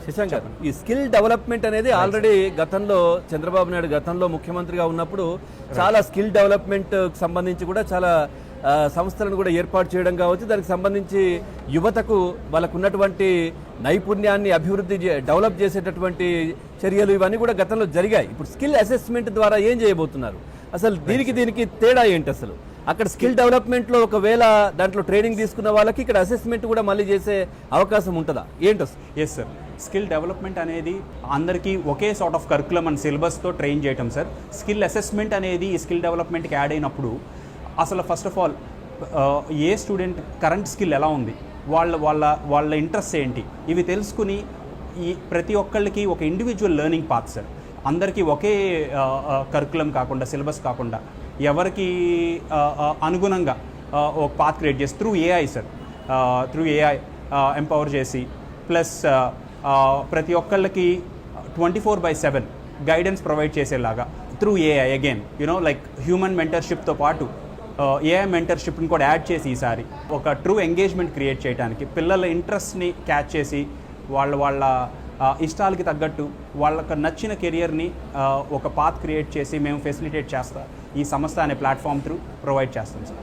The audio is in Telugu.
శశాంక్ గారు, ఈ స్కిల్ డెవలప్మెంట్ అనేది ఆల్రెడీ గతంలో చంద్రబాబు నాయుడు గతంలో ముఖ్యమంత్రిగా ఉన్నప్పుడు చాలా స్కిల్ డెవలప్మెంట్ సంబంధించి కూడా చాలా సంస్థలను కూడా ఏర్పాటు చేయడం కావచ్చు, దానికి సంబంధించి యువతకు వాళ్ళకు ఉన్నటువంటి నైపుణ్యాన్ని అభివృద్ధి డెవలప్ చేసేటటువంటి చర్యలు ఇవన్నీ కూడా గతంలో జరిగాయి. ఇప్పుడు స్కిల్ అసెస్మెంట్ ద్వారా ఏం చేయబోతున్నారు? అసలు దీనికి తేడా ఏంటి? అసలు అక్కడ స్కిల్ డెవలప్మెంట్లో ఒకవేళ దాంట్లో ట్రైనింగ్ తీసుకున్న వాళ్ళకి ఇక్కడ అసెస్మెంట్ కూడా మళ్ళీ చేసే అవకాశం ఉంటుందా ఏంటో? ఎస్ సార్, స్కిల్ డెవలప్మెంట్ అనేది అందరికీ ఒకే సార్ట్ ఆఫ్ కరికులం అండ్ సిలబస్తో ట్రైన్ చేయటం సార్. స్కిల్ అసెస్మెంట్ అనేది ఈ స్కిల్ డెవలప్మెంట్కి యాడ్ అయినప్పుడు అసలు first of all a student current skill ఎలా ఉంది, వాళ్ళ ఇంట్రెస్ట్ ఏంటి, ఇవి తెలుసుకుని ఈ ప్రతి ఒక్కళ్ళకి ఒక ఇండివిజువల్ లెర్నింగ్ పాత్ సార్. అందరికీ ఒకే కరికులం కాకుండా, సిలబస్ కాకుండా ఎవరికి అనుగుణంగా ఒక పాత్ క్రియేట్ చేసి through AI sir, through AI empower చేసి ప్లస్ ప్రతి ఒక్కళ్ళకి 24/7 గైడెన్స్ ప్రొవైడ్ చేసేలాగా through AI again like human మెంటర్షిప్తో పాటు ఏఐ మెంటర్షిప్ని కూడా యాడ్ చేసి ఈసారి ఒక ట్రూ ఎంగేజ్మెంట్ క్రియేట్ చేయడానికి పిల్లల ఇంట్రెస్ట్ని క్యాచ్ చేసి వాళ్ళ ఇష్టాలకి తగ్గట్టు వాళ్ళకి నచ్చిన కెరియర్ని ఒక పాత్ క్రియేట్ చేసి మేము ఫెసిలిటేట్ చేస్తాం ఈ సంస్థ అనే ప్లాట్ఫామ్ త్రూ ప్రొవైడ్ చేస్తాం సార్.